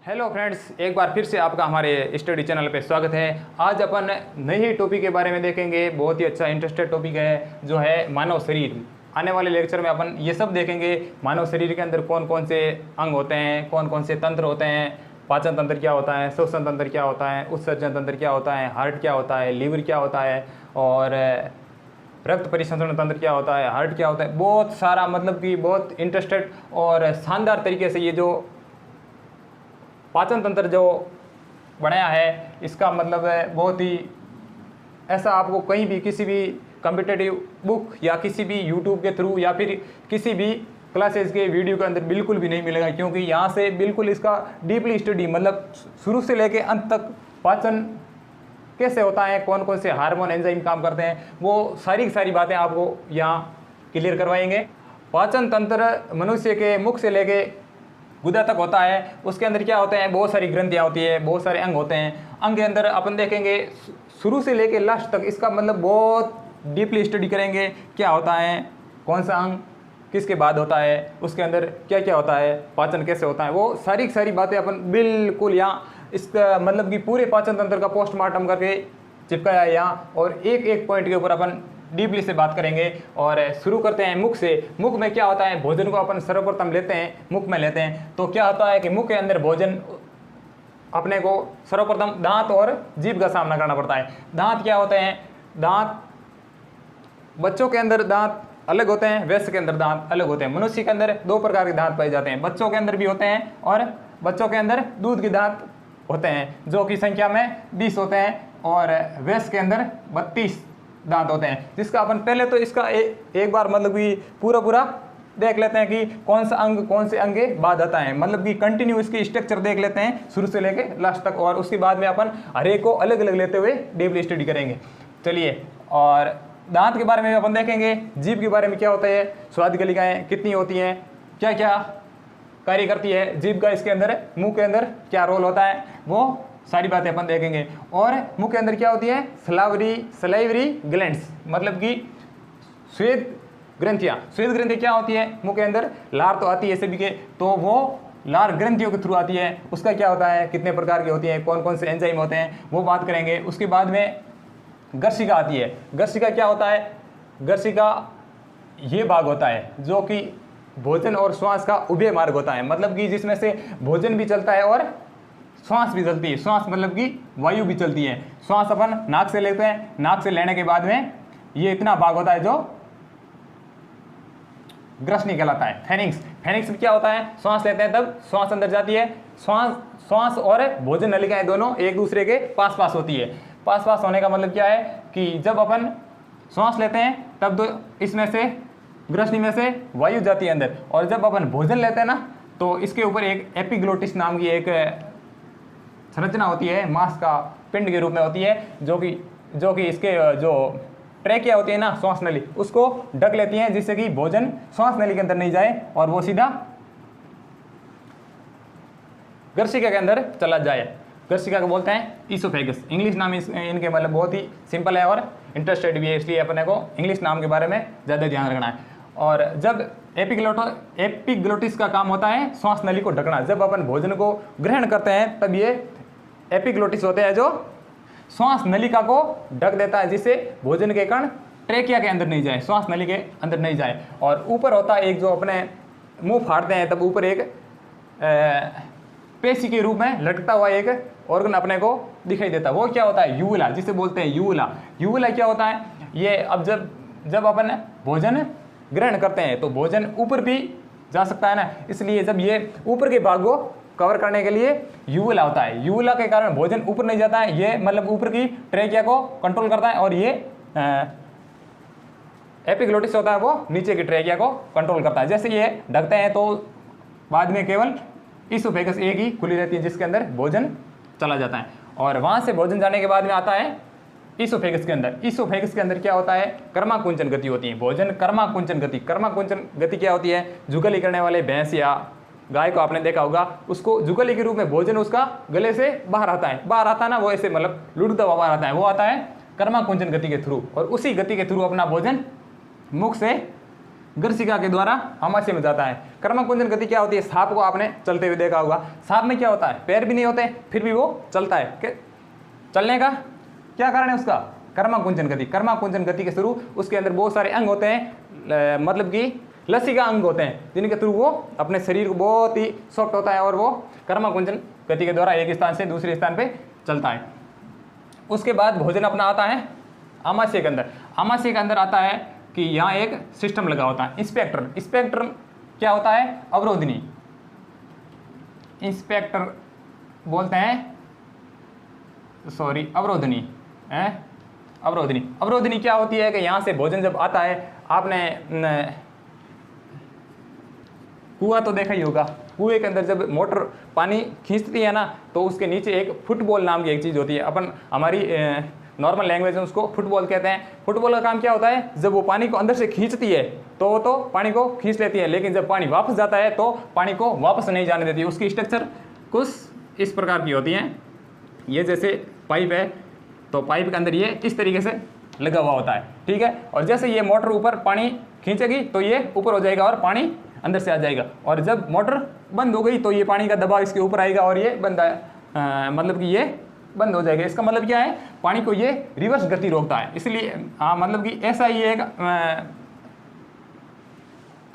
Hello friends, एक बार फिर से आपका हमारे स्टडी चैनल पे स्वागत है। आज अपन नई ही टॉपिक के बारे में देखेंगे। बहुत ही अच्छा इंटरेस्टेड टॉपिक है जो है मानव शरीर। आने वाले लेक्चर में अपन ये सब देखेंगे, मानव शरीर के अंदर कौन कौन से अंग होते हैं, कौन कौन से तंत्र होते हैं, पाचन तंत्र क्या होता है, श्वसन तंत्र क्या होता है, उत्सर्जन तंत्र क्या होता है, हार्ट क्या होता है, लीवर क्या होता है, और रक्त परिसंचरण तंत्र क्या होता है, हार्ट क्या होता है। बहुत सारा मतलब कि बहुत इंटरेस्टेड और शानदार तरीके से ये जो पाचन तंत्र जो बनाया है, इसका मतलब है बहुत ही ऐसा आपको कहीं भी किसी भी कॉम्पिटिटिव बुक या किसी भी यूट्यूब के थ्रू या फिर किसी भी क्लासेस के वीडियो के अंदर बिल्कुल भी नहीं मिलेगा। क्योंकि यहाँ से बिल्कुल इसका डीपली स्टडी, मतलब शुरू से लेके अंत तक पाचन कैसे होता है, कौन कौन से हार्मोन एंजाइम काम करते हैं, वो सारी की सारी बातें आपको यहाँ क्लियर करवाएंगे। पाचन तंत्र मनुष्य के मुख से लेके गुदा तक होता है। उसके अंदर क्या होते हैं, बहुत सारी ग्रंथियाँ होती है, बहुत सारे अंग होते हैं। अंग के अंदर अपन देखेंगे शुरू से लेके लास्ट तक इसका मतलब बहुत डीपली स्टडी करेंगे। क्या होता है, कौन सा अंग किसके बाद होता है, उसके अंदर क्या क्या होता है, पाचन कैसे होता है, वो सारी की सारी बातें अपन बिल्कुल यहाँ इसका मतलब कि पूरे पाचन तंत्र का पोस्टमार्टम करके चिपकाया है यहाँ। और एक एक पॉइंट के ऊपर अपन डीपली से बात करेंगे। और शुरू करते हैं मुख से। मुख में क्या होता है, भोजन को अपन सर्वप्रथम लेते हैं, मुख में लेते हैं। तो क्या होता है कि मुख के अंदर भोजन अपने को सर्वप्रथम दांत और जीभ का सामना करना पड़ता है। दांत क्या होते हैं, दांत बच्चों के अंदर दांत अलग होते हैं, वयस्क के अंदर दांत अलग होते हैं। मनुष्य के अंदर दो प्रकार के दांत पाए जाते हैं, बच्चों के अंदर भी होते हैं और बच्चों के अंदर दूध के दांत होते हैं, जो कि संख्या में 20 होते हैं, और वयस्क के अंदर 32 दांत होते हैं। जिसका अपन पहले तो इसका एक बार मतलब कि पूरा देख लेते हैं कि कौन सा अंग कौन से अंग के बाद आता है, मतलब कि कंटिन्यू इसकी स्ट्रक्चर देख लेते हैं शुरू से लेके लास्ट तक। और उसके बाद में अपन हर एक को अलग अलग लेते हुए डीपली स्टडी करेंगे। चलिए, और दांत के बारे में अपन देखेंगे। जीभ के बारे में क्या होता है, स्वाद गलिकाएं कितनी होती हैं, क्या क्या कार्य करती है जीभ का, इसके अंदर मुंह के अंदर क्या रोल होता है, वो सारी बातें अपन देखेंगे। और मुंह के अंदर क्या होती है, सलाइवरी ग्लैंड्स, मतलब कि श्वेत ग्रंथियाँ। श्वेत ग्रंथि क्या होती है, मुंह के अंदर लार तो आती है सभी के, तो वो लार ग्रंथियों के थ्रू आती है। उसका क्या होता है, कितने प्रकार की होती है, कौन कौन से एंजाइम होते हैं, वो बात करेंगे। उसके बाद में गर्शिका आती है। गर्शिका क्या होता है, गर्शिका ये भाग होता है जो कि भोजन और श्वास का उभय मार्ग होता है, मतलब कि जिसमें से भोजन भी चलता है और श्वास भी चलती है। श्वास मतलब कि वायु भी चलती है। श्वास अपन नाक से लेते हैं, नाक से लेने के बाद में ये इतना भाग होता है जो ग्रसनी कहलाता है। फेनिक्स, फेनिक्स में क्या होता है, श्वास लेते हैं तब श्वास अंदर जाती है। श्वास और भोजन नलिकाएं दोनों एक दूसरे के पास पास होती है। पास पास होने का मतलब क्या है कि जब अपन श्वास लेते हैं तब तो इसमें से ग्रसनी में से वायु जाती है अंदर, और जब अपन भोजन लेते हैं ना तो इसके ऊपर एक एपिग्लोटिस नाम की एक संरचना होती है, मांस का पिंड के रूप में होती है, जो कि इसके जो ट्रैकिया होती है ना, श्वास नली, उसको ढक लेती है, जिससे कि भोजन श्वास नली के अंदर नहीं जाए और वो सीधा गर्शिका के अंदर चला जाए। गर्शिका को बोलते हैं ईसोफेगस। इंग्लिश नाम इनके मतलब बहुत ही सिंपल है और इंटरेस्टेड भी है, इसलिए अपने को इंग्लिश नाम के बारे में ज़्यादा ध्यान रखना है। और जब एपिग्लोटिस का काम होता है श्वास नली को ढकना। जब अपन भोजन को ग्रहण करते हैं तब ये एपिग्लोटिस होते हैं जो श्वास नलिका को ढक देता है, जिससे भोजन के कण ट्रेकिया के अंदर नहीं जाए, श्वास नली के अंदर नहीं जाए। और ऊपर होता है एक, जो अपने मुंह फाड़ते हैं तब ऊपर एक पेशी के रूप में लटकता हुआ एक ऑर्गन अपने को दिखाई देता है। वो क्या होता है, यूवुला, जिसे बोलते हैं यूवुला। यूवुला क्या होता है, ये अब जब अपन भोजन ग्रहण करते हैं तो भोजन ऊपर भी जा सकता है ना, इसलिए जब ये ऊपर के भाग को कवर करने के लिए यूवुला होता है। यूवुला के कारण भोजन ऊपर नहीं जाता है, ये मतलब ऊपर की ट्रेकिया को कंट्रोल करता है, और ये एपिग्लोटिस होता है वो नीचे की ट्रेकिया को कंट्रोल करता है। जैसे ये ढकते हैं तो बाद में केवल ईसोफेगस एक ही खुली रहती है, जिसके अंदर भोजन चला जाता है। और वहाँ से भोजन जाने के बाद में आता है ईसोफेगस के अंदर। ईसोफेगस के अंदर क्या होता है, कर्माकुंचन गति होती है। भोजन कर्माकुंचन गति, कर्माकुंचन गति क्या होती है, जुगली करने वाले भैंस या गाय को आपने देखा होगा, उसको जुगली के रूप में भोजन उसका गले से बाहर आता है ना, वो ऐसे मतलब लुढ़कता हुआ बाहर आता है, वो आता है कर्माकुंचन गति के थ्रू। और उसी गति के थ्रू अपना भोजन मुख से गर्सिका के द्वारा आमाशय में जाता है। कर्मक कुंजन गति क्या होती है? सांप को आपने चलते हुए देखा होगा, सांप में क्या होता है? पैर भी नहीं होते फिर भी वो चलता है। चलने का क्या कारण है उसका? कर्मक कुंजन गति। कर्मक कुंजन गति के शुरू उसके अंदर बहुत सारे अंग होते हैं, मतलब कि लसीका अंग होते हैं, जिनके थ्रू वो अपने शरीर को बहुत ही सॉफ्ट होता है और वो कर्मक कुंजन गति के द्वारा एक स्थान से दूसरे स्थान पे चलता है। उसके बाद भोजन अपना आता है आमाशय के अंदर। आमाशय के अंदर आता है कि यहाँ एक सिस्टम लगा होता है, इंस्पेक्टर। इंस्पेक्टर क्या होता है? अवरोधनी। इंस्पेक्टर बोलते हैं, सॉरी, अवरोधनी है। अवरोधनी, अवरोधनी क्या होती है कि यहाँ से भोजन जब आता है, आपने कुआं तो देखा ही होगा, कुएं के अंदर जब मोटर पानी खींचती है ना, तो उसके नीचे एक फुटबॉल नाम की एक चीज़ होती है। अपन हमारी नॉर्मल लैंग्वेज में उसको फुटबॉल कहते हैं। फुटबॉल का काम क्या होता है? जब वो पानी को अंदर से खींचती है तो पानी को खींच लेती है, लेकिन जब पानी वापस जाता है तो पानी को वापस नहीं जाने देती है। उसकी स्ट्रक्चर कुछ इस प्रकार की होती है। ये जैसे पाइप है, तो पाइप के अंदर ये इस तरीके से लगा हुआ होता है, ठीक है। और जैसे ये मोटर ऊपर पानी खींचेगी तो ये ऊपर हो जाएगा और पानी अंदर से आ जाएगा, और जब मोटर बंद हो गई तो ये पानी का दबाव इसके ऊपर आएगा और ये बंद मतलब कि ये बंद हो जाएगा। इसका मतलब क्या है? पानी को ये रिवर्स गति रोकता है। इसलिए मतलब कि ऐसा ही एक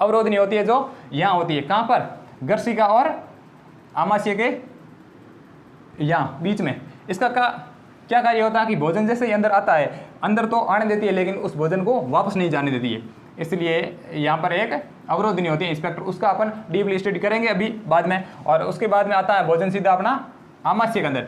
अवरोधनी होती है जो यहाँ होती है। कहाँ पर? गर्सिका और आमाशय के यहाँ बीच में। इसका क्या कार्य होता है कि भोजन जैसे ही अंदर आता है, अंदर तो आने देती है लेकिन उस भोजन को वापस नहीं जाने देती है। इसलिए यहाँ पर एक अवरोधनी होती है इंस्पेक्टर। उसका अपन डीपली स्टडी करेंगे अभी बाद में। और उसके बाद में आता है भोजन सीधा अपना आमाशय के अंदर।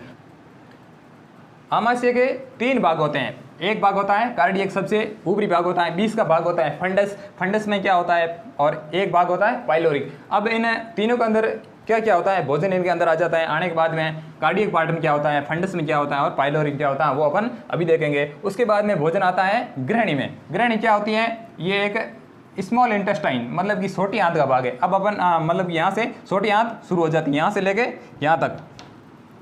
आमाशय के 3 भाग होते हैं। एक भाग होता है कार्डियक, सबसे ऊपरी भाग होता है। 20 का भाग होता है फंडस। फंडस में क्या होता है? और एक भाग होता है पाइलोरिक। अब इन तीनों के अंदर क्या क्या होता है? भोजन इनके अंदर आ जाता है। आने के बाद में कार्डियक पार्ट में क्या होता है, फंडस में क्या होता है और पाइलोरिक क्या होता है, वो अपन अभी देखेंगे। उसके बाद में भोजन आता है ग्रहणी में। ग्रहणी क्या होती है? ये एक स्मॉल इंटेस्टाइन, मतलब कि छोटी आंत का भाग है। अब अपन मतलब यहाँ से छोटी आंत शुरू हो जाती है, यहाँ से लेके यहाँ तक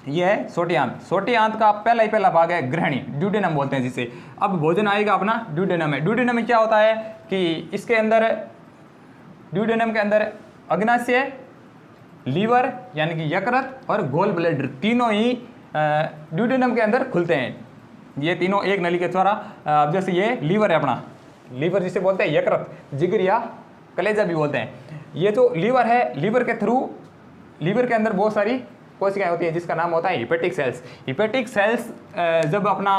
ये है छोटी आंत। छोटी आंत का पहला भाग है ग्रहणी, ड्यूडेनम बोलते हैं जिसे। अब भोजन आएगा अपना ड्यूडेनम में। ड्यूडेनम में क्या होता है कि इसके अंदर, ड्यूडेनम के अंदर अग्नाशय, लीवर यानी कि यकृत और गोल ब्लैडर तीनों ही ड्यूडेनम के अंदर खुलते हैं। ये तीनों एक नली के द्वारा। अब जैसे ये लीवर है अपना, लीवर जिसे बोलते हैं यकृत, जिगर या कलेजा भी बोलते हैं। ये जो लीवर है, लीवर के थ्रू, लीवर के अंदर बहुत सारी कोशिकाएं होती हैं जिसका नाम होता है हिपेटिक सेल्स। हिपेटिक सेल्स जब अपना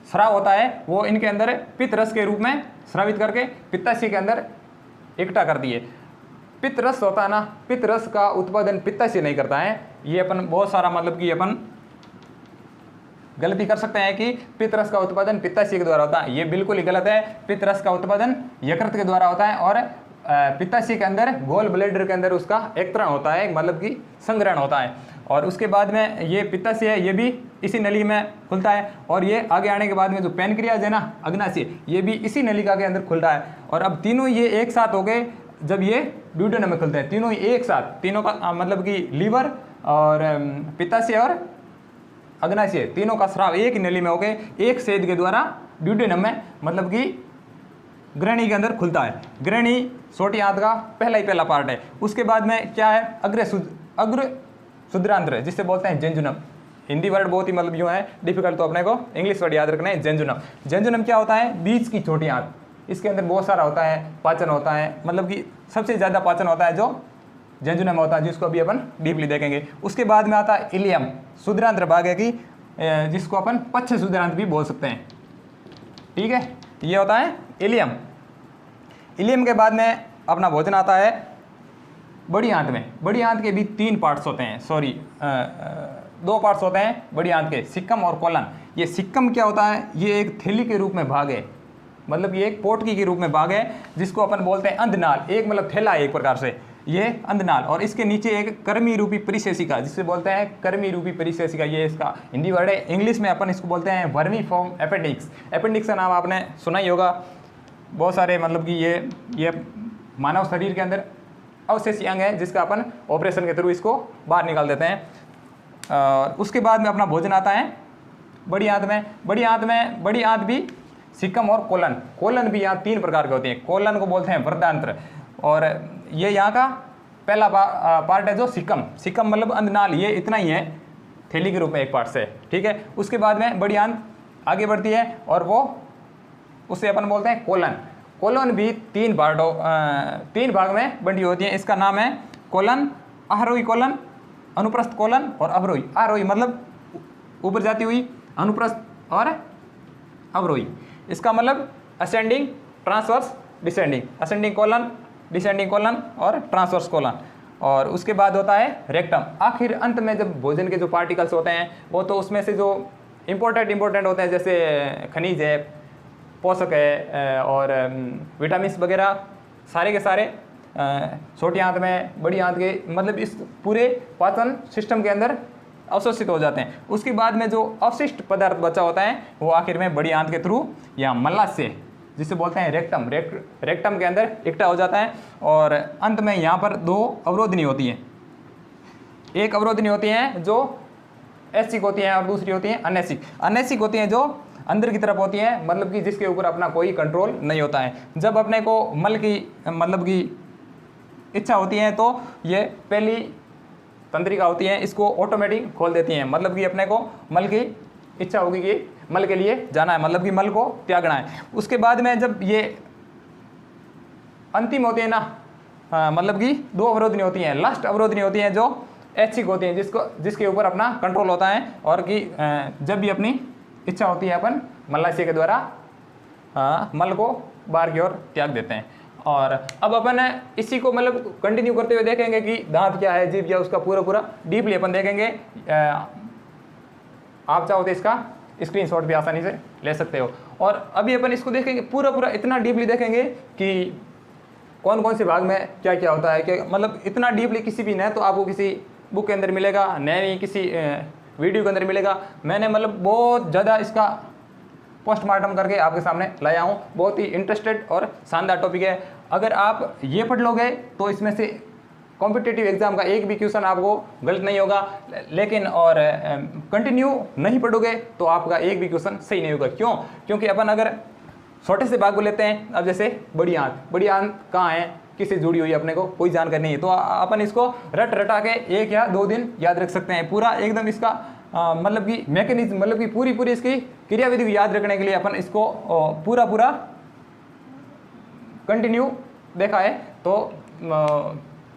स्राव होता है, वो इनके अंदर पित्त रस के रूप में स्रावित करके पित्ताशय के अंदर इकट्ठा करती है। पित्त रस होता है ना, पित्त रस का उत्पादन पित्ताशय नहीं करता है। ये अपन बहुत सारा मतलब कि अपन गलती कर सकते हैं कि पित्त रस का उत्पादन पित्ताशय के द्वारा होता है। ये बिल्कुल ही गलत है। पित्त रस का उत्पादन यकृत के द्वारा होता है और पित्ताशय के अंदर, गोल ब्लैडर के अंदर उसका एक्तरण होता है, मतलब कि संग्रहण होता है। और उसके बाद में ये पित्ताशय है, ये भी इसी नली में खुलता है। और ये आगे आने के बाद में जो पैनक्रियाज है ना, अग्नाशय, ये भी इसी नलिका के अंदर खुलता है। और अब तीनों ये एक साथ हो गए जब ये ड्यूडेनम में खुलते हैं, तीनों ही एक साथ। तीनों का मतलब कि लीवर और पित्ताशय और अग्नाशय तीनों का स्राव एक ही नली में हो गए, एक सेद के द्वारा ड्यूडेनम में, मतलब कि ग्रहणी के अंदर खुलता है। ग्रहणी छोटी आंत का पहला पार्ट है। उसके बाद में क्या है? अग्र शुद्रांत्र, जिससे बोलते हैं जेंजुनम। हिंदी वर्ड बहुत ही मतलब यूँ है डिफिकल्ट, तो अपने को इंग्लिश वर्ड याद रखना है, जेंजुनम। जेंजुनम क्या होता है? बीच की छोटी आंत। इसके अंदर बहुत सारा होता है, पाचन होता है, मतलब कि सबसे ज़्यादा पाचन होता है जो जेंजुनम होता है, जिसको अभी अपन डीपली देखेंगे। उसके बाद में आता है इलियम, शुद्रांत्र भाग है कि जिसको अपन पच्छ शुद्रांत्र भी बोल सकते हैं, ठीक है। ये होता है इलियम। इलियम के बाद में अपना भोजन आता है बड़ी आंत में। बड़ी आंत के भी 3 पार्ट्स होते हैं, सॉरी 2 पार्ट्स होते हैं बड़ी आंत के, सिक्कम और कोलन। ये सिक्कम क्या होता है? ये एक थैली के रूप में भाग है, मतलब ये एक पोटकी के रूप में भाग है, जिसको अपन बोलते हैं अंधनाल। एक मतलब थैला है एक प्रकार से, ये अंधनाल। और इसके नीचे एक कर्मी रूपी परिशेषिका, जिसे बोलते हैं कर्मी रूपी परिशेषिका, ये इसका हिंदी वर्ड है। इंग्लिश में अपन इसको बोलते हैं वर्मी फॉर्म अपेंडिक्स। अपेंडिक्स का नाम आपने सुना ही होगा। बहुत सारे मतलब कि ये मानव शरीर के अंदर अवशेषी अंग है, जिसका अपन ऑपरेशन के थ्रू इसको बाहर निकाल देते हैं। उसके बाद में अपना भोजन आता है बड़ी आंत में। बड़ी आंत भी सिकम और कोलन। कोलन भी यहाँ 3 प्रकार के होते हैं। कोलन को बोलते हैं वृद्धांत्र, और ये यहाँ का पहला पार्ट है जो सिकम। सिकम मतलब अंधनाल, ये इतना ही है थैली के रूप में एक पार्ट से, ठीक है। उसके बाद में बड़ी आंत आगे बढ़ती है और वो उसे अपन बोलते हैं कोलन। कोलन भी 3 भाग में बंटी होती है। इसका नाम है कोलन, आरोही कोलन, अनुप्रस्थ कोलन और अवरोही। आरोही मतलब ऊपर जाती हुई, अनुप्रस्थ और अवरोही। इसका मतलब ascending, transverse, descending. Ascending colon, descending colon और ट्रांसवर्स कोलन। और उसके बाद होता है रेक्टम। आखिर अंत में जब भोजन के जो पार्टिकल्स होते हैं वो तो उसमें से जो इम्पोर्टेंट होते हैं, जैसे खनिज है, पोषक है और विटामिन्स वगैरह, सारे के सारे छोटी आंत में, बड़ी आंत के मतलब इस पूरे पाचन सिस्टम के अंदर अवशोषित हो जाते हैं। उसके बाद में जो अवशिष्ट पदार्थ बचा होता है वो आखिर में बड़ी आंत के थ्रू या मलाशय, जिसे बोलते हैं रेक्टम, रेक्टम के अंदर इकट्ठा हो जाता है। और अंत में यहाँ पर 2 अवरोधनी होती हैं। एक अवरोधनी होती है जो ऐच्छिक होती है और दूसरी होती है अनैच्छिक। अनैच्छिक होती है जो अंदर की तरफ होती है, मतलब कि जिसके ऊपर अपना कोई कंट्रोल नहीं होता है। जब अपने को मल की मतलब की इच्छा होती है तो ये पहली तंत्रिका होती है, इसको ऑटोमेटिक खोल देती हैं। मतलब कि अपने को मल की इच्छा होगी कि मल के लिए जाना है, मतलब कि मल को त्यागना है। उसके बाद में जब ये अंतिम होती है ना, मतलब कि 2 अवरोधनी होती हैं। लास्ट अवरोधनी होती हैं जो ऐच्छिक होती हैं, जिसके ऊपर अपना कंट्रोल होता है, और कि जब भी अपनी इच्छा होती है अपन मलाशय के द्वारा मल को बाहर की ओर त्याग देते हैं। और अब अपन इसी को मतलब कंटिन्यू करते हुए देखेंगे कि दांत क्या है, जीभ क्या, उसका पूरा डीपली अपन देखेंगे। आप चाहो तो इसका स्क्रीनशॉट भी आसानी से ले सकते हो। और अभी अपन इसको देखेंगे पूरा इतना डीपली देखेंगे कि कौन कौन से भाग में क्या क्या होता है, कि मतलब इतना डीपली किसी भी न तो आपको किसी बुक के अंदर मिलेगा, न ही किसी वीडियो के अंदर मिलेगा। मैंने मतलब बहुत ज़्यादा इसका पोस्टमार्टम करके आपके सामने लाया हूँ। बहुत ही इंटरेस्टेड और शानदार टॉपिक है। अगर आप ये पढ़ लोगे तो इसमें से कॉम्पिटिटिव एग्जाम का एक भी क्वेश्चन आपको गलत नहीं होगा। लेकिन और कंटिन्यू नहीं पढ़ोगे तो आपका एक भी क्वेश्चन सही नहीं होगा। क्यों? क्योंकि अपन अगर छोटे से भाग को लेते हैं, अब जैसे बड़ी आंत कहाँ है, किससे जुड़ी हुई है, अपने को कोई जानकारी नहीं है, तो अपन इसको रटा के 1 या 2 दिन याद रख सकते हैं। पूरा एकदम इसका मतलब कि मैकेनिज्म, मतलब कि पूरी इसकी क्रियाविधि को याद रखने के लिए अपन इसको पूरा कंटिन्यू देखा है। तो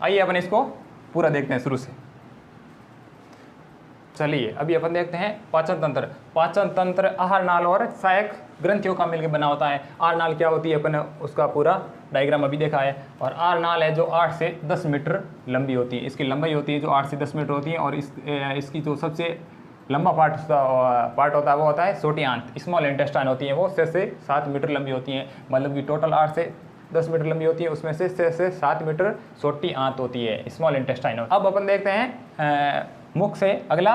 आइए अपन इसको पूरा देखते हैं शुरू से। चलिए अभी अपन देखते हैं पाचन तंत्र। पाचन तंत्र आहार नाल और सहायक ग्रंथियों का मिलकर बना होता है। आहार नाल क्या होती है, अपन उसका पूरा डायग्राम अभी देखा है। और आहार नाल है जो 8 से 10 मीटर लंबी होती है। इसकी लंबाई होती है जो 8 से 10 मीटर होती है। और इसकी जो सबसे लंबा पार्ट होता है वो होता है छोटी आंत, स्मॉल इंटेस्टाइन होती है, वो 6 से 7 मीटर लंबी होती हैं। मतलब कि टोटल 8 से 10 मीटर लंबी होती है, उसमें से 6 से 7 मीटर छोटी आंत होती है, स्मॉल इंटेस्टाइन। अब अपन देखते हैं मुख से अगला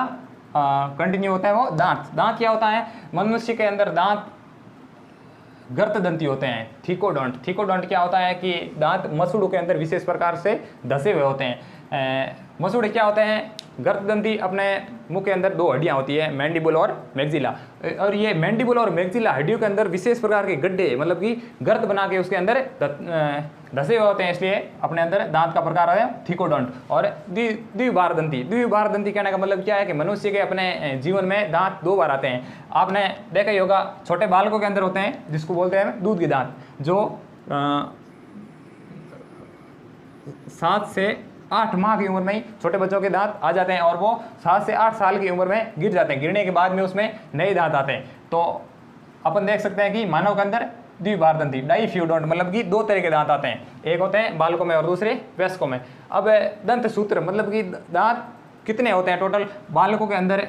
कंटिन्यू होता है वो दांत। दांत क्या होता है? मनुष्य के अंदर दांत गर्तदंती होते हैं, थीकोडोंट। थीकोडोंट क्या होता है कि दांत मसूड़ों के अंदर विशेष प्रकार से धसे हुए होते हैं। मसूड़े क्या होते हैं? गर्तदंती। अपने मुंह के अंदर 2 हड्डियां होती है, मैंडिबुल और मैक्सिला। और ये मैंडिबुल और मैक्सिला हड्डियों के अंदर विशेष प्रकार के गड्ढे, मतलब कि गर्त बना के उसके अंदर धसे हुए होते हैं, इसलिए अपने अंदर दांत का प्रकार है थीकोडोंट। और द्विबारदंती। द्विबारदंती कहने का मतलब क्या है कि मनुष्य के अपने जीवन में दांत 2 बार आते हैं। आपने देखा ही होगा, छोटे बालकों के अंदर होते हैं जिसको बोलते हैं दूध के दांत, जो 7 से 8 माह की उम्र में ही छोटे बच्चों के दांत आ जाते हैं, और वो 7 से 8 साल की उम्र में गिर जाते हैं। गिरने के बाद में उसमें नए दांत आते हैं। तो अपन देख सकते हैं कि मानव के अंदर द्विबारदंती, डाइफ्यूडोंट, मतलब कि 2 तरह के दांत आते हैं। एक होते हैं बालकों में और दूसरे वयस्कों में। अब दंत सूत्र, मतलब कि दांत कितने होते हैं टोटल? बालकों के अंदर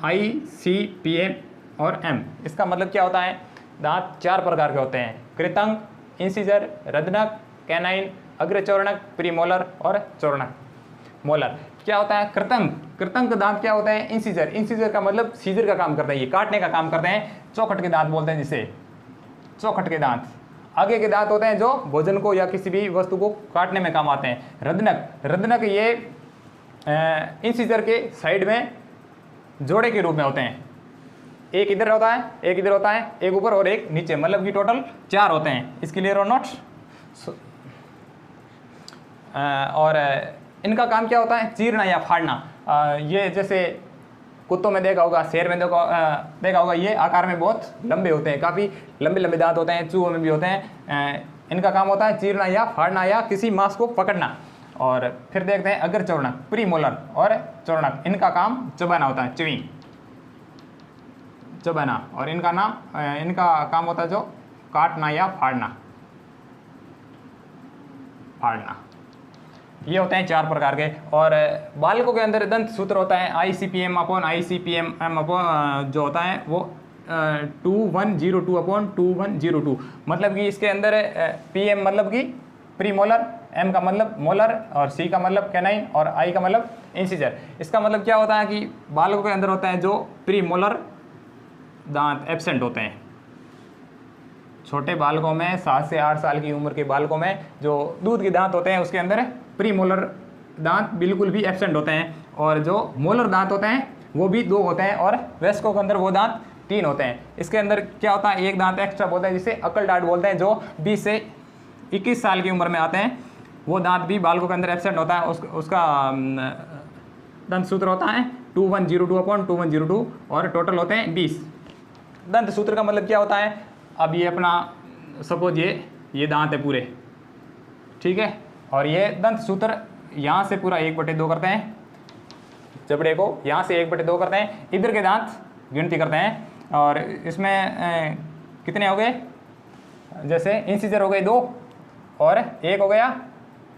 I, C, P, M और M। इसका मतलब क्या होता है? दांत 4 प्रकार के होते हैं, कृतंक, इंसिजर, रद्नक, कैनाइन, अग्रचौर्णक, प्रीमोलर और चौर्णक। मोलर क्या होता है? कृतंक। कृतंक दांत क्या होता है? इंसिजर। इंसिजर का मतलब सीजर का काम करता है, ये काटने का काम करते हैं। चौखट के दांत बोलते हैं जिसे, चौखट के दांत। आगे के दांत होते हैं जो भोजन को या किसी भी वस्तु को काटने में काम आते हैं। रद्नक। रद्नक ये इंसिजर के साइड में जोड़े के रूप में होते हैं। एक इधर होता है, एक इधर होता है, एक ऊपर और एक नीचे, मतलब कि टोटल 4 होते हैं। इसके क्लियर और नोट। और इनका काम क्या होता है? चीरना या फाड़ना। ये जैसे कुत्तों में देखा होगा, शेर में देखा होगा, ये आकार में बहुत लंबे होते हैं, काफ़ी लंबे लंबे दांत होते हैं, चूहों में भी होते हैं। इनका काम होता है चीरना या फाड़ना या किसी मांस को पकड़ना। और फिर देखते हैं अग्र चौर्णक, प्रीमोलर और चौर्णक, इनका काम चबाना होता है, च्यूइंग, चबाना। और इनका काम होता है जो काटना या फाड़ना। ये होते हैं 4 प्रकार के। और बालकों के अंदर दंत सूत्र होता है ICPM अपॉन ICPM अपॉन जो होता है वो 2102 अपॉन 2102। मतलब कि इसके अंदर PM मतलब कि प्रीमोलर, M का मतलब मोलर, और C का मतलब कैनाइन, और I का मतलब इंसिजर। इसका मतलब क्या होता है कि बालकों के अंदर होता है जो प्रीमोलर दांत एब्सेंट होते हैं। छोटे बालकों में 7 से 8 साल की उम्र के बालकों में जो दूध के दांत होते हैं उसके अंदर प्रीमोलर दांत बिल्कुल भी एब्सेंट होते हैं। और जो मोलर दांत होते हैं वो भी 2 होते हैं, और वयस्कों के अंदर वो दांत 3 होते हैं। इसके अंदर क्या होता है? एक दांत एक्स्ट्रा बोलते हैं जिसे अकल डांट बोलते हैं, जो 20 से 21 साल की उम्र में आते हैं। वो दांत भी बालकों के अंदर एब्सेंट होता है। उसका दंत सूत्र होता है 2102 अपॉन 2102, और टोटल होते हैं 20। दंत सूत्र का मतलब क्या होता है? अब ये अपना सपोज ये दांत है पूरे, ठीक है, और ये दंत सूत्र यहाँ से पूरा 1/2 करते हैं, जबड़े को यहाँ से 1/2 करते हैं, इधर के दांत गिनती करते हैं। और इसमें कितने हो गए? जैसे इंसिजर हो गए 2, और 1 हो गया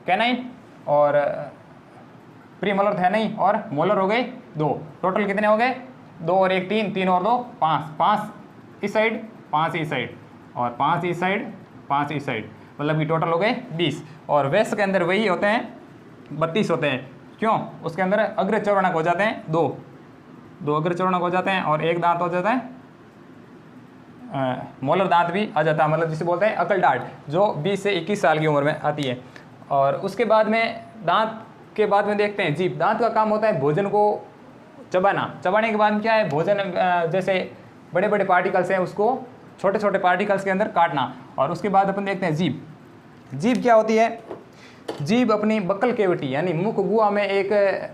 कैनाइन, और प्रीमोलर थे नहीं, और मोलर हो गए 2। टोटल कितने हो गए? 2 और 1 3, 3 और 2 5, 5 इस साइड, 5 इस साइड, और 5 इस साइड, 5 इस साइड, मतलब कि टोटल हो गए 20। और वैश्य के अंदर वही होते हैं 32 होते हैं। क्यों? उसके अंदर अग्र चौर्णक हो जाते हैं 2 अग्र चौर्णक हो जाते हैं, और 1 दांत हो जाता है मोलर दांत भी आ जाता है, मतलब जिसे बोलते हैं अकल डांट, जो 20 से 21 साल की उम्र में आती है। और उसके बाद में दांत के बाद में देखते हैं जीभ। दांत का काम होता है भोजन को चबाना। चबाने के बाद क्या है? भोजन जैसे बड़े बड़े पार्टिकल्स हैं उसको छोटे छोटे पार्टिकल्स के अंदर काटना। और उसके बाद अपन देखते हैं जीभ। जीभ क्या होती है? जीभ अपनी बक्कल केविटी यानी मुख गुहा में एक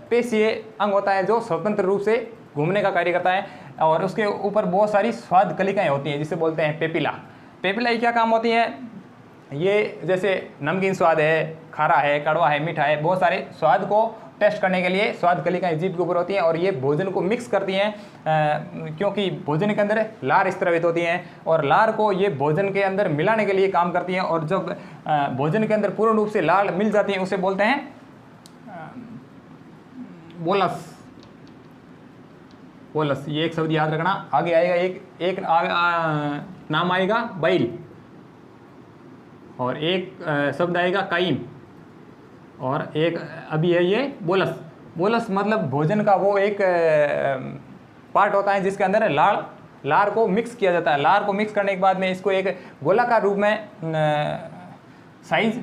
पेशीय अंग होता है जो स्वतंत्र रूप से घूमने का कार्य करता है, और उसके ऊपर बहुत सारी स्वाद कलिकाएँ होती हैं जिसे बोलते हैं पेपिला। पेपिला की क्या काम होती है? ये जैसे नमकीन स्वाद है, खारा है, कड़वा है, मीठा है, बहुत सारे स्वाद को टेस्ट करने के लिए स्वाद कलिकाएँ जीभ के ऊपर होती हैं, और ये भोजन को मिक्स करती हैं, क्योंकि भोजन के अंदर लार स्रावित होती हैं, और लार को ये भोजन के अंदर मिलाने के लिए काम करती हैं। और जब भोजन के अंदर पूर्ण रूप से लार मिल जाती हैं उसे बोलते हैं बोलस। बोलस, ये एक शब्द याद रखना। आगे आएगा एक नाम आएगा बाइल, और एक शब्द आएगा काइम, और एक अभी है ये बोलस। बोलस मतलब भोजन का वो एक पार्ट होता है जिसके अंदर लार को मिक्स किया जाता है। लार को मिक्स करने के बाद में इसको एक गोलाकार रूप में साइज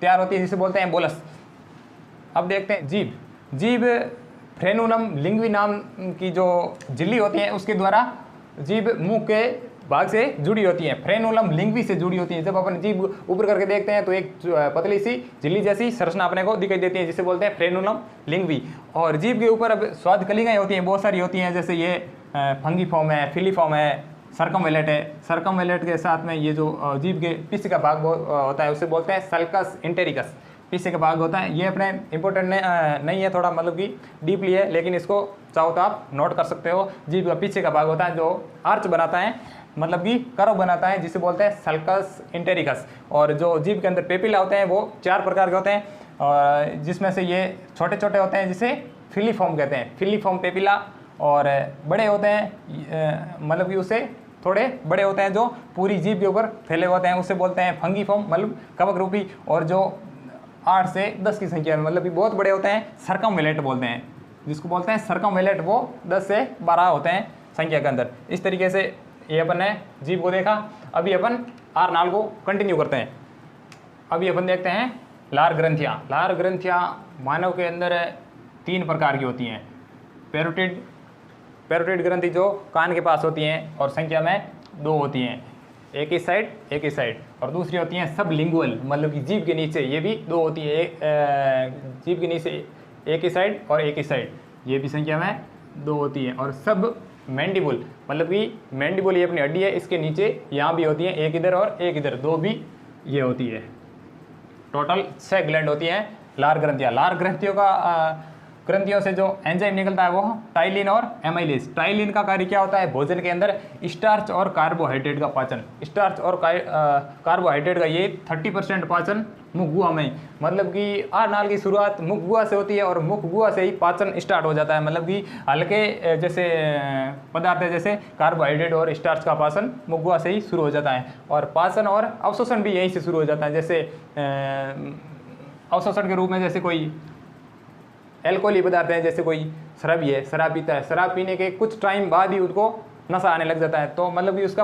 तैयार होती है जिसे बोलते हैं बोलस। अब देखते हैं जीभ। जीभ फ्रेनुलम लिंग्वी नाम की जो झिल्ली होती है उसके द्वारा जीभ मुंह के भाग से जुड़ी होती है। फ्रेनुलम लिंग्वी से जुड़ी होती है। जब अपन जीभ ऊपर करके देखते हैं तो एक पतली सी झिल्ली जैसी संरचना अपने को दिखाई देती है जिसे बोलते हैं फ्रेनुलम लिंग्वी। और जीभ के ऊपर अब स्वाद कलिकाएँ होती हैं, बहुत सारी होती हैं, जैसे ये फंगीफॉर्म है, फिलीफॉर्म है, सर्कमवेलेट है। सर्कमवेलेट के साथ में ये जो जीभ के पीछे का भाग होता है उसे बोलते हैं सल्कस इंटेरिकस, पीछे का भाग होता है। ये अपने इंपॉर्टेंट नहीं है, थोड़ा मतलब कि डीपली है, लेकिन इसको चाहो तो आप नोट कर सकते हो। जीभ का पीछे का भाग होता है जो आर्च बनाता है, मतलब कि कर्व बनाता है, जिसे बोलते हैं सल्कस इंटेरिकस। और जो जीभ के अंदर पेपिला होते हैं वो 4 प्रकार के होते हैं, और जिसमें से ये छोटे छोटे होते हैं जिसे फिलीफॉर्म कहते हैं, फिलीफॉर्म पेपिला। और बड़े होते हैं मतलब कि उससे थोड़े बड़े होते हैं जो पूरी जीभ के ऊपर फैले होते हैं उसे बोलते हैं फंगीफॉर्म, मतलब कवक रूपी। और जो 8 से 10 की संख्या में मतलब कि बहुत बड़े होते हैं सर्कमवेलेट बोलते हैं, जिसको बोलते हैं सर्कमवेलेट, वो 10 से 12 होते हैं संख्या के अंदर। इस तरीके से ये अपन ने जीभ को देखा। अभी अपन R9 को कंटिन्यू करते हैं। अभी अपन देखते हैं लार ग्रंथियाँ। लार ग्रंथियाँ मानव के अंदर 3 प्रकार की होती हैं, पैरोटिड, पैरोटिड ग्रंथि जो कान के पास होती हैं और संख्या में 2 होती हैं, एक इस साइड, और दूसरी होती हैं सब लिंगुअल, मतलब कि जीभ के नीचे, ये भी 2 होती है, जीभ के नीचे एक ही साइड और एक ही साइड, ये भी संख्या में 2 होती है। और सब मैंडिबुल, मतलब कि मैंडिबुल ये अपनी हड्डी है, इसके नीचे यहाँ भी होती है, एक इधर और एक इधर, 2 भी ये होती है। टोटल 6 ग्लैंड होती हैं लार ग्रंथियाँ। लार ग्रंथियों से जो एंजाइम निकलता है वो टाइलिन और एमाइलेज। टाइलिन का कार्य क्या होता है, भोजन के अंदर स्टार्च और कार्बोहाइड्रेट का पाचन। स्टार्च और कार्बोहाइड्रेट का ये 30% पाचन मुख गुहा में, मतलब कि आहार की शुरुआत मुख गुहा से होती है और मुख गुहा से ही पाचन स्टार्ट हो जाता है। मतलब कि हल्के जैसे पदार्थ है, जैसे कार्बोहाइड्रेट और स्टार्च का पाचन मुख गुहा से ही शुरू हो जाता है, और पाचन और अवशोषण भी यहीं से शुरू हो जाता है। जैसे अवशोषण के रूप में जैसे कोई एल्कोहली पदार्थ है, जैसे कोई शराबी है, शराब पीता है, शराब पीने के कुछ टाइम बाद ही उसको नशा आने लग जाता है, तो मतलब कि उसका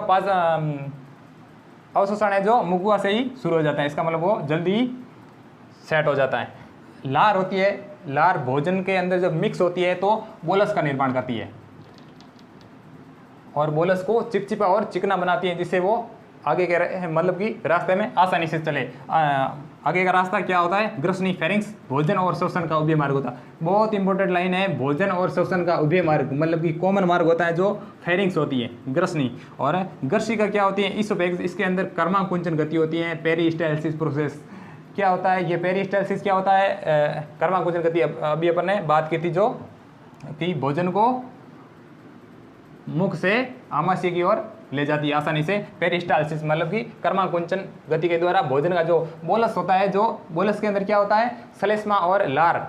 अवशोषण है जो मुख गुहा से ही शुरू हो जाता है, इसका मतलब वो जल्दी ही सेट हो जाता है। लार होती है, लार भोजन के अंदर जब मिक्स होती है तो बोलस का निर्माण करती है, और बोलस को चिपचिपा और चिकना बनाती है, जिससे वो आगे के मतलब कि रास्ते में आसानी से चले। आगे का रास्ता क्या होता है, ग्रसनी फेरिंक्स, भोजन और श्वसन का उभय मार्ग होता है। बहुत इंपॉर्टेंट लाइन है, भोजन और श्वसन का उभय मार्ग, मतलब कि कॉमन मार्ग होता है जो फेरिंक्स होती है, ग्रसनी। और ग्रसिका क्या होती है, इसोफेगस, इसके अंदर कर्माकुंचन गति होती है। पेरिस्टालसिस प्रोसेस क्या होता है, ये पेरिस्टालसिस क्या होता है, कर्माकुंचन गति अभी अपन ने बात की थी, जो कि भोजन को मुख से आमाशय की ओर ले जाती है आसानी से। पेरिस्टालसिस मतलब कि कर्माकुंचन गति के द्वारा भोजन का जो बोलस होता है, जो बोलस के अंदर क्या होता है, श्लेष्मा और लार,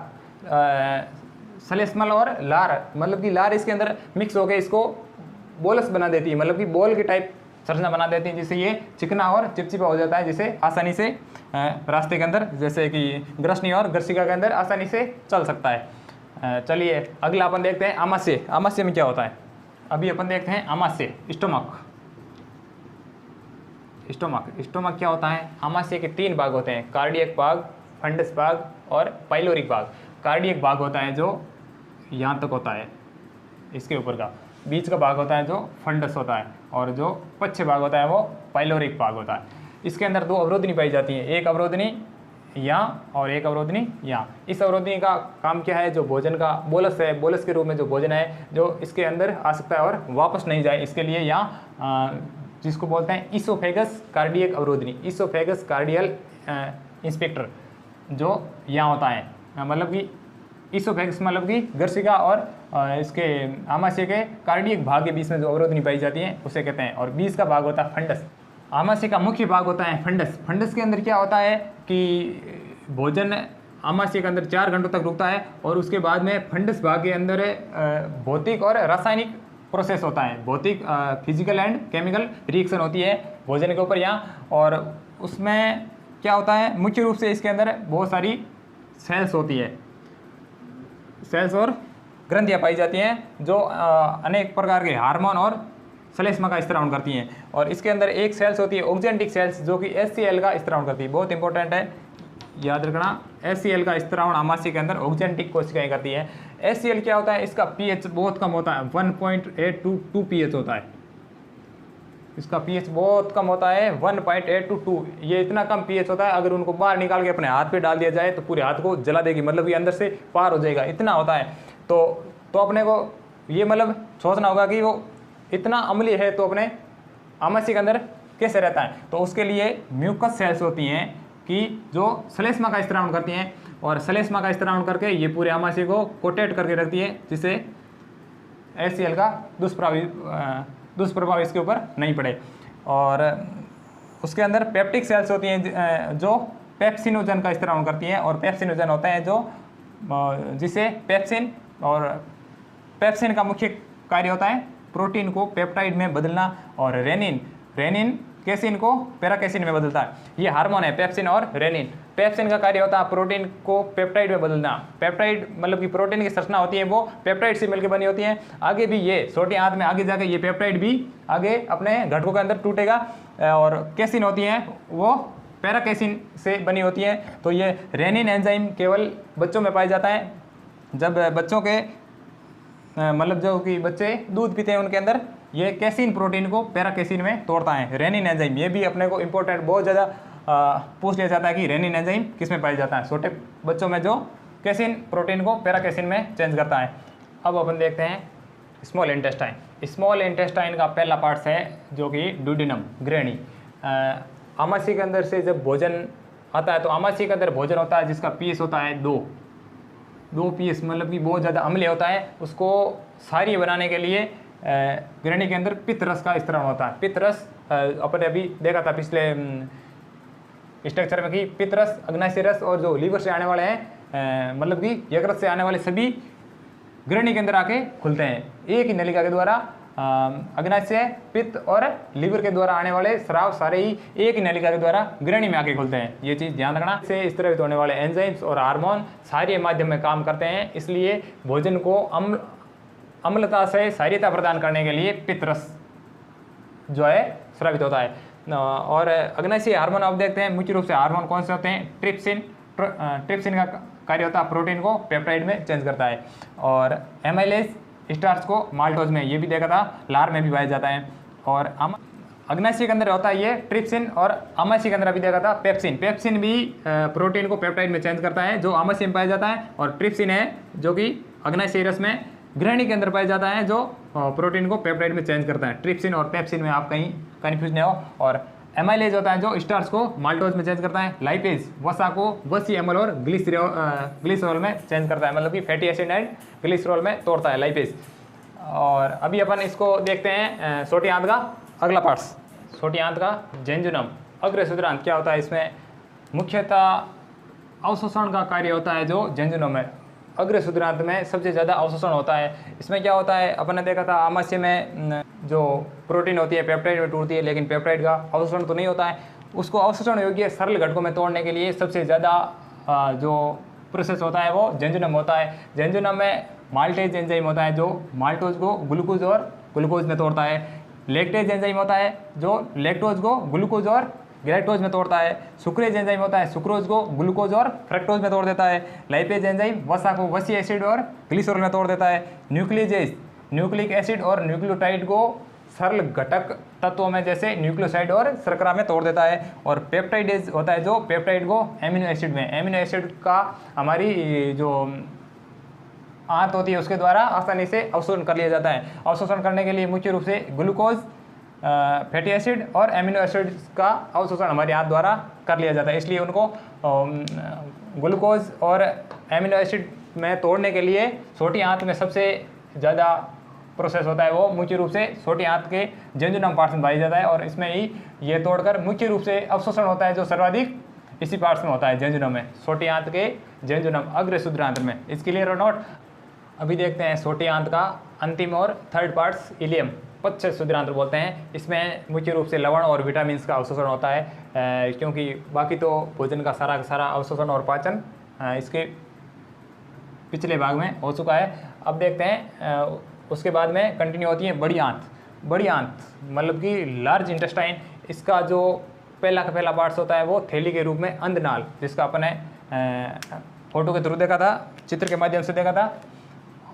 श्लेष्मल और लार, मतलब कि लार इसके अंदर मिक्स होकर इसको बोलस बना देती है, मतलब कि बॉल के टाइप संरचना बना देती है, जिससे ये चिकना और चिपचिपा हो जाता है, जिसे आसानी से रास्ते के अंदर, जैसे कि ग्रसनी और ग्रसिका के अंदर आसानी से चल सकता है। चलिए अगला अपन देखते हैं आमाशय। आमाशय में क्या होता है, अभी अपन देखते हैं आमाशय, स्टोमक। स्टोमक क्या होता है, आमाशय के 3 भाग होते हैं, कार्डियक भाग, फंडस भाग और पाइलोरिक भाग। कार्डियक भाग होता है जो यहाँ तक होता है, इसके ऊपर का, बीच का भाग होता है जो फंडस होता है, और जो पश्च भाग होता है वो पाइलोरिक भाग होता है। इसके अंदर 2 अवरोधनी पाई जाती है, एक अवरोधनी यहाँ और एक अवरोधनी यहाँ। इस अवरोधनी का काम क्या है, जो भोजन का बोलस है, बोलस के रूप में जो भोजन है जो इसके अंदर आ सकता है और वापस नहीं जाए, इसके लिए यहाँ जिसको बोलते हैं इसोफेगस कार्डियक अवरोधनी, इसोफेगस कार्डियल इंस्पेक्टर, जो यहाँ होता है, मतलब कि इसोफेगस मतलब कि ग्रसिका और इसके आमाशय के कार्डियक भाग के बीच में जो अवरोधनी पाई जाती है उसे कहते हैं। और बीच का भाग होता है फंडस। आमाशय का मुख्य भाग होता है फंडस। फंडस के अंदर क्या होता है कि भोजन आमाशय के अंदर 4 घंटों तक रुकता है, और उसके बाद में फंडस भाग के अंदर भौतिक और रासायनिक प्रोसेस होता है, भौतिक फिजिकल एंड केमिकल रिएक्शन होती है भोजन के ऊपर यहाँ। और उसमें क्या होता है, मुख्य रूप से इसके अंदर बहुत सारी सेल्स होती है, सेल्स और ग्रंथियाँ पाई जाती हैं जो अनेक प्रकार के हार्मोन और श्लेष्मा का स्त्रावण करती हैं। और इसके अंदर एक सेल्स होती है ऑक्जेंटिक सेल्स, जो कि HCl का स्त्रावण करती है। बहुत इंपॉर्टेंट है, याद रखना, HCl का स्त्रावण आमाशय के अंदर ऑक्जेंटिक कोशिकाएं करती हैं। HCl क्या होता है, इसका pH बहुत कम होता है, 1.822 pH होता है, इसका pH बहुत कम होता है, 1.822। ये इतना कम pH होता है, अगर उनको बाहर निकाल के अपने हाथ पे डाल दिया जाए तो पूरे हाथ को जला देगी, मतलब ये अंदर से पार हो जाएगा, इतना होता है। तो अपने को ये मतलब सोचना होगा कि वो इतना अम्लीय है तो अपने आमाशय के अंदर कैसे रहता है। तो उसके लिए म्यूकस सेल्स होती हैं कि जो श्लेष्मा का स्त्रावण करती हैं, और श्लेष्मा का स्त्रावण करके ये पूरे आमाशय को कोटेट करके रखती है, जिससे HCl का दुष्प्रभाव इसके ऊपर नहीं पड़े। और उसके अंदर पेप्टिक सेल्स होती हैं जो पेप्सिनोजन का स्त्रावण करती हैं, और पेप्सिनोजन होता है जो जिसे पेप्सिन, और पेप्सिन का मुख्य कार्य होता है प्रोटीन को पेप्टाइड में बदलना, और रेनिन कैसिन को पैराकैसिन में बदलता है। ये हार्मोन है पेप्सिन और रेनिन। पेप्सिन का कार्य होता है प्रोटीन को पेप्टाइड में बदलना। पेप्टाइड मतलब कि प्रोटीन की संरचना होती है वो पेप्टाइड से मिलकर बनी होती है। आगे भी ये छोटे हाथ में आगे जाकर ये पेप्टाइड भी आगे अपने घटकों के अंदर टूटेगा, और कैसिन होती हैं वो पैराकैसिन से बनी होती है। तो ये रेनिन एंजाइम केवल बच्चों में पाया जाता है। जब बच्चों के मतलब जो कि बच्चे दूध पीते हैं उनके अंदर ये कैसीन प्रोटीन को पैरा कैसीन में तोड़ता है। रेनिन एंजाइम, ये भी अपने को इंपॉर्टेंट बहुत ज़्यादा पूछ लिया जाता है कि रेनिन एंजाइम किस में पाया जाता है। छोटे बच्चों में जो कैसीन प्रोटीन को पैरा कैसीन में चेंज करता है। अब अपन देखते हैं स्मॉल इंटेस्टाइन। स्मॉल इंटेस्टाइन का पहला पार्ट है जो कि ड्यूडेनम, ग्रहणी। आमाशय के अंदर से जब भोजन आता है तो आमाशय के अंदर भोजन होता है जिसका पीएच होता है 2 पीएच, मतलब कि बहुत ज़्यादा अम्लीय होता है। उसको क्षारीय बनाने के लिए ग्रहणी के अंदर पित्त रस का स्त्राव होता है। पित्त रस अपन अभी देखा था पिछले स्ट्रक्चर में कि पित्त रस, अग्नाशय रस और जो लीवर से आने वाले हैं मतलब कि यकृत से आने वाले सभी ग्रहणी के अंदर आके खुलते हैं। एक ही नलिका के द्वारा अग्नाशय, पित्त और लीवर के द्वारा आने वाले स्राव सारे ही एक ही नलिका के द्वारा ग्रहणी में आके खुलते हैं। ये चीज़ ध्यान रखना। से स्रावित होने वाले एंजाइम्स और हार्मोन क्षारीय माध्यम में काम करते हैं, इसलिए भोजन को अम्लता से क्षारीयता प्रदान करने के लिए पित्त रस जो है स्रावित होता है। और अग्नाशय हार्मोन आप देखते हैं, मुख्य रूप से हार्मोन कौन से होते हैं? ट्रिप्सिन का कार्य होता है प्रोटीन को पेप्टाइड में चेंज करता है। और एमाइलेज स्टार्च को माल्टोज में, ये भी देखा था, लार में भी पाया जाता है। और अग्नाशय के अंदर होता है ये ट्रिप्सिन, और आमाशय के अंदर अभी देखा था पेप्सिन। पेप्सिन भी प्रोटीन को पेप्टाइड में चेंज करता है जो आमाशय में पाया जाता है, और ट्रिप्सिन है जो कि अग्नाशय रस में ग्रहणी के अंदर पाया जाता है जो प्रोटीन को पेप्टाइड में चेंज करता है। ट्रिप्सिन और पेप्सिन में आप कहीं कन्फ्यूज नहीं हो। और एमाइलेज होता है जो स्टार्च को माल्टोज में चेंज करता है। लाइपेज वसा को वसी अम्ल और ग्लिसरॉल में चेंज करता है, मतलब कि फैटी एसिड एंड ग्लिसरॉल में तोड़ता है लाइपेज। और अभी अपन इसको देखते हैं छोटी आंत का अगला पार्ट्स। छोटी आंत का जेंजुनम, अग्रसूत्रांत क्या होता है? इसमें मुख्यतः अवशोषण का कार्य होता है जो जेंजुनम है। अग्रसूत्रांत में सबसे ज़्यादा अवशोषण होता है। इसमें क्या होता है, अपन ने देखा था आमाशय में जो प्रोटीन होती है पेप्टाइड में टूटती है, लेकिन पेप्टाइड का अवशोषण तो नहीं होता है। उसको अवशोषण योग्य सरल घटकों में तोड़ने के लिए सबसे ज़्यादा जो प्रोसेस होता है वो जेंजुनम होता है। जेंजुनम में माल्टेज एंजाइम होता है जो माल्टोज को ग्लूकोज और ग्लूकोज में तोड़ता है। लैक्टेज एंजाइम होता है जो लैक्टोज को ग्लूकोज और गैलेक्टोज में तोड़ता है। सुक्रेज एंजाइम होता है सुक्रोज को ग्लूकोज और फ्रक्टोज में तोड़ देता है। लाइपेज एंजाइम वसा को वसी एसिड और ग्लिसरॉल में तोड़ देता है। न्यूक्लियेज न्यूक्लिक एसिड और न्यूक्लियोटाइड को सरल घटक तत्वों में जैसे न्यूक्लियोसाइड और शर्करा में तोड़ देता है। और पेप्टाइडेज होता है जो पेप्टाइड को एमिनो एसिड में, एमिनो एसिड का हमारी जो आंत होती है उसके द्वारा आसानी से अवशोषण कर लिया जाता है। अवशोषण करने के लिए मुख्य रूप से ग्लूकोज, फैटी एसिड और एमिनो एसिड का अवशोषण हमारी आंत द्वारा कर लिया जाता है, इसलिए उनको ग्लूकोज और एमिनो एसिड में तोड़ने के लिए छोटी आंत में सबसे ज़्यादा प्रोसेस होता है वो मुख्य रूप से छोटी आंत के जेंजुनम पार्ट्स में पाया जाता है। और इसमें ही ये तोड़कर मुख्य रूप से अवशोषण होता है जो सर्वाधिक इसी पार्ट्स में होता है जेंजुनम में, छोटी आंत के जेंजुनम अग्रसूत्रांत में। इसके लिए नोट अभी देखते हैं छोटी आंत का अंतिम और थर्ड पार्ट्स इलियम, पश्च सूत्रांत बोलते हैं। इसमें मुख्य रूप से लवण और विटामिन का अवशोषण होता है क्योंकि बाकी तो भोजन का सारा का सारा अवशोषण और पाचन इसके पिछले भाग में हो चुका है। अब देखते हैं उसके बाद में कंटिन्यू होती है बड़ी आंत। बड़ी आंत मतलब कि लार्ज इंटेस्टाइन, इसका जो पहला का पहला पार्ट्स होता है वो थैली के रूप में अंधनाल, जिसका अपन ने फोटो के थ्रू देखा था, चित्र के माध्यम से देखा था।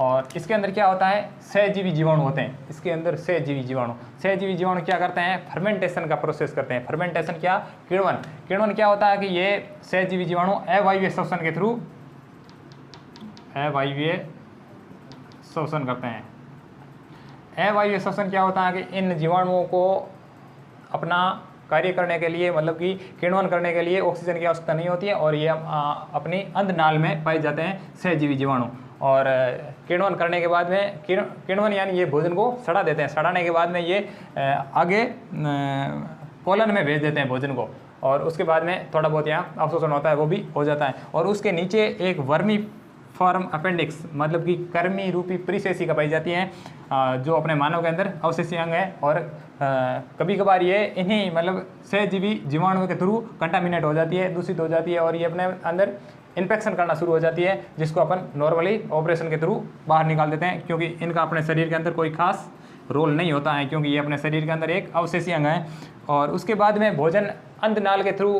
और इसके अंदर क्या होता है, सहजीवी जीवाणु होते हैं। इसके अंदर सहजीवी जीवाणु क्या करते हैं, फर्मेंटेशन का प्रोसेस करते हैं। फर्मेंटेशन क्या, किण्वन। किण्वन क्या होता है कि ये सहजीवी जीवाणु अवायवीय श्वसन के थ्रू अवायवीय श्वसन करते हैं। अवायवीय श्वसन क्या होता है कि इन जीवाणुओं को अपना कार्य करने के लिए, मतलब कि किण्वन करने के लिए ऑक्सीजन की आवश्यकता नहीं होती है, और ये अपनी अंधनाल में पाए जाते हैं सहजीवी जीवाणु। और किण्वन करने के बाद में किण्वन यानी ये भोजन को सड़ा देते हैं। सड़ाने के बाद में ये आगे कोलन में भेज देते हैं भोजन को, और उसके बाद में थोड़ा बहुत यहाँ अवशोषण होता है वो भी हो जाता है। और उसके नीचे एक वर्मी फॉर्म अपेंडिक्स, मतलब कि कर्मी रूपी परिशेषिका पाई जाती है जो अपने मानव के अंदर अवशेषीय अंग है। और कभी कभार ये इन्हीं मतलब सहजीवी जीवाणुओं के थ्रू कंटामिनेट हो जाती है, दूषित हो जाती है, और ये अपने अंदर इन्फेक्शन करना शुरू हो जाती है, जिसको अपन नॉर्मली ऑपरेशन के थ्रू बाहर निकाल देते हैं, क्योंकि इनका अपने शरीर के अंदर कोई खास रोल नहीं होता है, क्योंकि ये अपने शरीर के अंदर एक अवशेषीय अंग है। और उसके बाद में भोजन अंधनाल के थ्रू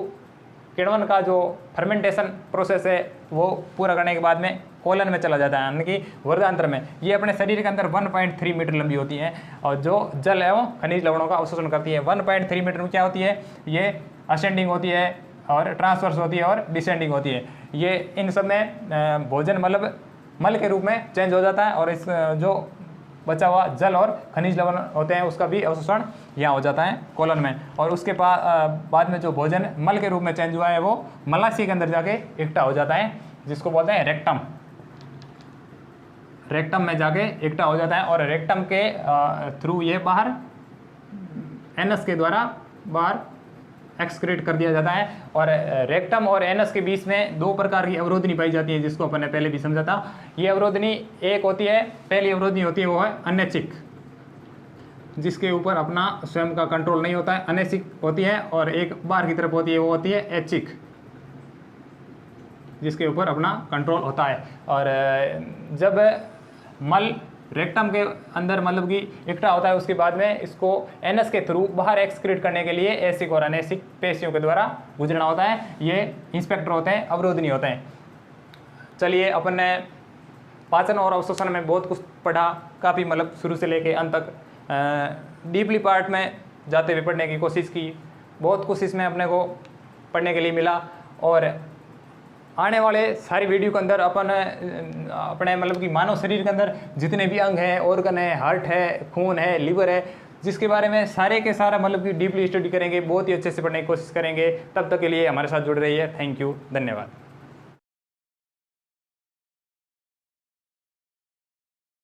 किण्वन का जो फर्मेंटेशन प्रोसेस है वो पूरा करने के बाद में कोलन में चला जाता है, यानी कि वर्धांतर में। ये अपने शरीर के अंदर 1.3 मीटर लंबी होती हैं और जो जल एवं खनिज लवणों का अवशोषण करती है। 1.3 मीटर में क्या होती है, ये असेंडिंग होती है और ट्रांसवर्स होती है और डिसेंडिंग होती है। ये इन सब में भोजन मतलब मल के रूप में चेंज हो जाता है और इस जो बचा हुआ जल और खनिज लवण होते हैं उसका भी अवशोषण यहाँ हो जाता है कोलन में। और उसके बाद में जो भोजन मल के रूप में चेंज हुआ है वो मलाशय के अंदर जाके इकट्ठा हो जाता है, जिसको बोलते हैं रेक्टम। रेक्टम में जाके इकट्ठा हो जाता है और रेक्टम के थ्रू ये बाहर एनस के द्वारा बाहर एक्सक्रीट कर दिया जाता है। और रेक्टम और एनस के बीच में 2 प्रकार की अवरोधनी पाई जाती है, जिसको अपन ने पहले भी समझा था। ये अवरोधनी एक होती है, पहली अवरोधनी होती है वो है अनैच्छिक, जिसके ऊपर अपना स्वयं का कंट्रोल नहीं होता है, अनैच्छिक होती है। और एक बाहर की तरफ होती है वो होती है ऐच्छिक, जिसके ऊपर अपना कंट्रोल होता है। और जब मल रेक्टम के अंदर मतलब कि इकट्ठा होता है उसके बाद में इसको एनस के थ्रू बाहर एक्सक्रीट करने के लिए ऐच्छिक और अनैच्छिक पेशियों के द्वारा गुजरना होता है। ये इंस्पेक्टर होते हैं, अवरोधनी होते हैं। चलिए, अपन ने पाचन और अवशोषण में बहुत कुछ पढ़ा, काफ़ी मतलब शुरू से लेके अंत तक डीपली पार्ट में जाते हुए पढ़ने की कोशिश की। बहुत कुछ इसमें अपने को पढ़ने के लिए मिला। और आने वाले सारी वीडियो के अंदर अपन अपने मतलब कि मानव शरीर के अंदर जितने भी अंग हैं, ऑर्गन है, हार्ट है, खून है, लिवर है, जिसके बारे में सारे के सारा मतलब कि डीपली स्टडी करेंगे, बहुत ही अच्छे से पढ़ने की कोशिश करेंगे। तब तक के लिए हमारे साथ जुड़ रही है। थैंक यू, धन्यवाद।